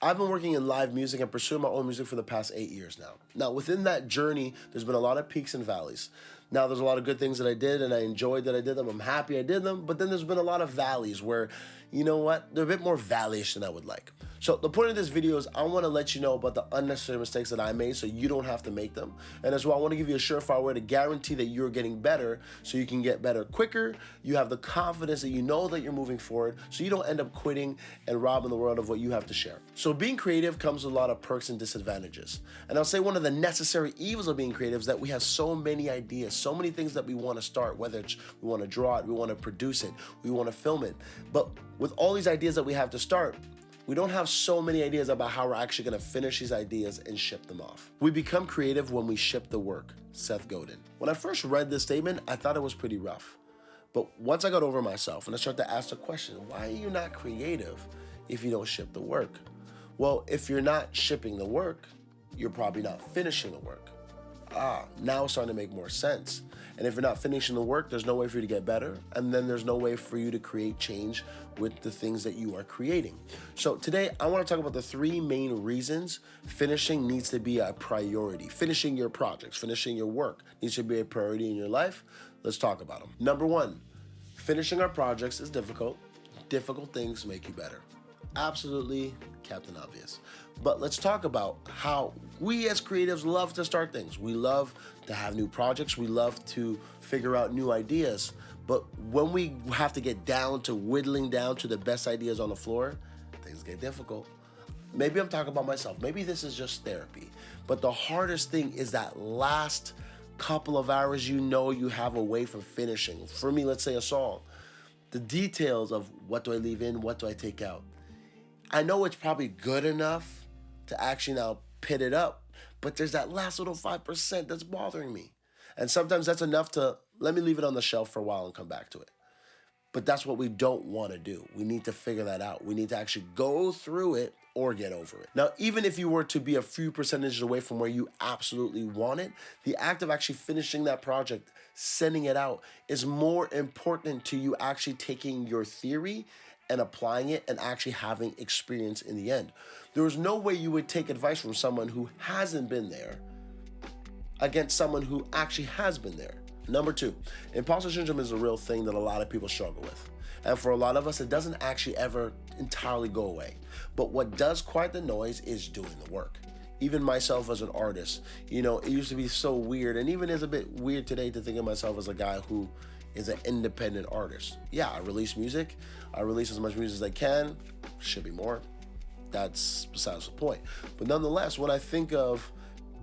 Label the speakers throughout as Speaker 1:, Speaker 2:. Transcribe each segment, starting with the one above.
Speaker 1: I've been working in live music and pursuing my own music for the past 8 years now. Now, within that journey, there's been a lot of peaks and valleys. Now, there's a lot of good things that I did and I enjoyed that I did them. I'm happy I did them. But then there's been a lot of valleys where, you know what, they're a bit more valleyish than I would like. So the point of this video is I want to let you know about the unnecessary mistakes that I made so you don't have to make them. And as well, I want to give you a surefire way to guarantee that you're getting better so you can get better quicker. You have the confidence that you know that you're moving forward so you don't end up quitting and robbing the world of what you have to share. So being creative comes with a lot of perks and disadvantages. And I'll say one of the necessary evils of being creative is that we have so many ideas, so many things that we want to start, whether it's we want to draw it, we want to produce it, we want to film it. But with all these ideas that we have to start, we don't have so many ideas about how we're actually going to finish these ideas and ship them off. We become creative when we ship the work. Seth Godin. When I first read this statement, I thought it was pretty rough. But once I got over myself and I started to ask the question, why are you not creative if you don't ship the work? Well, if you're not shipping the work, you're probably not finishing the work. Now it's starting to make more sense. And if you're not finishing the work, there's no way for you to get better. And then there's no way for you to create change with the things that you are creating. So today I want to talk about the 3 main reasons finishing needs to be a priority. Finishing your projects, finishing your work needs to be a priority in your life. Let's talk about them. Number 1, finishing our projects is difficult. Difficult things make you better. Absolutely, Captain Obvious. But let's talk about how we as creatives love to start things. We love to have new projects. We love to figure out new ideas. But when we have to get down to whittling down to the best ideas on the floor, things get difficult. Maybe I'm talking about myself. Maybe this is just therapy. But the hardest thing is that last couple of hours you have away from finishing. For me, let's say a song. The details of what do I leave in, what do I take out. I know it's probably good enough to actually now pit it up, but there's that last little 5% that's bothering me. And sometimes that's enough to let me leave it on the shelf for a while and come back to it. But that's what we don't want to do. We need to figure that out. We need to actually go through it or get over it. Now, even if you were to be a few percentages away from where you absolutely want it, the act of actually finishing that project, sending it out, is more important to you actually taking your theory and applying it and actually having experience in the end. There is no way you would take advice from someone who hasn't been there against someone who actually has been there. Number 2, imposter syndrome is a real thing that a lot of people struggle with. And for a lot of us, it doesn't actually ever entirely go away. But what does quiet the noise is doing the work. Even myself as an artist, it used to be so weird, and even is a bit weird today to think of myself as a guy who is an independent artist. Yeah, I release music. I release as much music as I can. Should be more. That's besides the point. But nonetheless, when I think of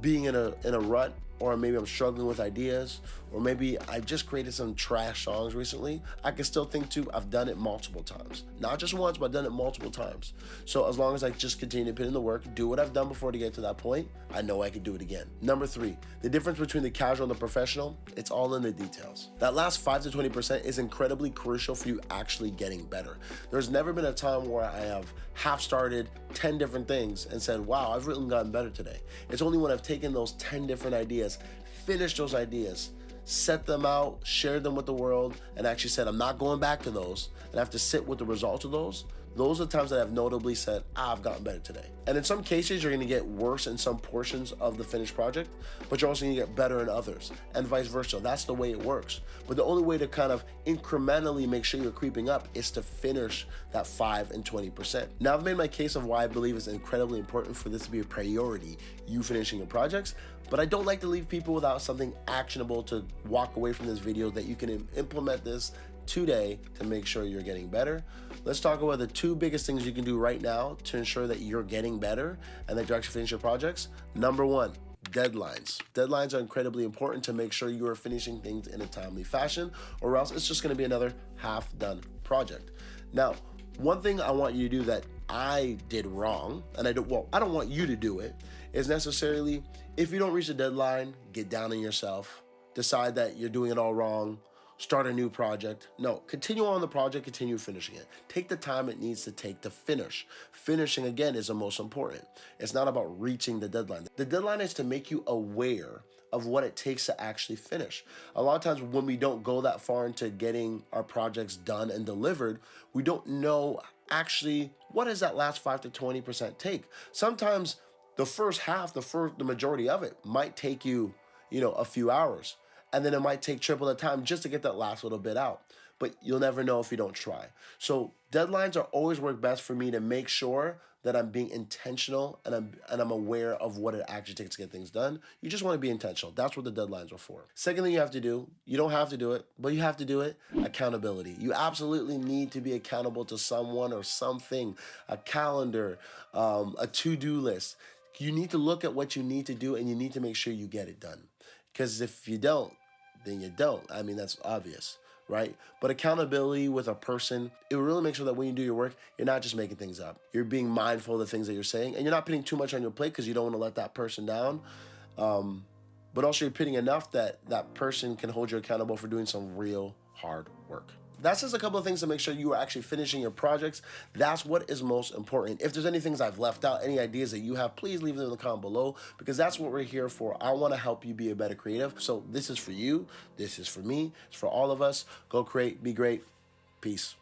Speaker 1: being in a rut, or maybe I'm struggling with ideas, or maybe I just created some trash songs recently, I can still think too, I've done it multiple times. Not just once, but I've done it multiple times. So as long as I just continue to put in the work, do what I've done before to get to that point, I know I can do it again. Number 3, the difference between the casual and the professional, it's all in the details. That last 5 to 20% is incredibly crucial for you actually getting better. There's never been a time where I have half started 10 different things and said, wow, I've really gotten better today. It's only when I've taken those 10 different ideas, finished those ideas, set them out, shared them with the world, and actually said, I'm not going back to those, and I have to sit with the results of those are the times that I've notably said, I've gotten better today. And in some cases, you're gonna get worse in some portions of the finished project, but you're also gonna get better in others, and vice versa. That's the way it works. But the only way to kind of incrementally make sure you're creeping up is to finish that 5 and 20%. Now, I've made my case of why I believe it's incredibly important for this to be a priority, you finishing your projects, but I don't like to leave people without something actionable to walk away from this video that you can implement this today to make sure you're getting better. Let's talk about the 2 biggest things you can do right now to ensure that you're getting better and that you actually finish your projects. Number 1, deadlines. Deadlines are incredibly important to make sure you are finishing things in a timely fashion, or else it's just going to be another half-done project. Now, one thing I want you to do that I did wrong, and I don't want you to do it, is necessarily, if you don't reach the deadline, get down on yourself, decide that you're doing it all wrong, start a new project. No, continue on the project, continue finishing it. Take the time it needs to take to finish. Finishing, again, is the most important. It's not about reaching the deadline. The deadline is to make you aware of what it takes to actually finish. A lot of times when we don't go that far into getting our projects done and delivered, we don't know actually, what does that last 5 to 20% take? Sometimes the first half, the majority of it might take you, a few hours. And then it might take triple the time just to get that last little bit out. But you'll never know if you don't try. So deadlines are always work best for me to make sure that I'm being intentional and I'm aware of what it actually takes to get things done. You just want to be intentional. That's what the deadlines are for. Second thing you have to do, you don't have to do it, but you have to do it, accountability. You absolutely need to be accountable to someone or something, a calendar, a to-do list. You need to look at what you need to do and you need to make sure you get it done. Because if you don't, then you don't. I mean, that's obvious, right? But accountability with a person, it will really make sure that when you do your work, you're not just making things up. You're being mindful of the things that you're saying, and you're not putting too much on your plate because you don't want to let that person down. But also you're putting enough that that person can hold you accountable for doing some real hard work. That's just a couple of things to make sure you are actually finishing your projects. That's what is most important. If there's any things I've left out, any ideas that you have, please leave them in the comment below, because that's what we're here for. I want to help you be a better creative. So this is for you. This is for me. It's for all of us. Go create, be great. Peace.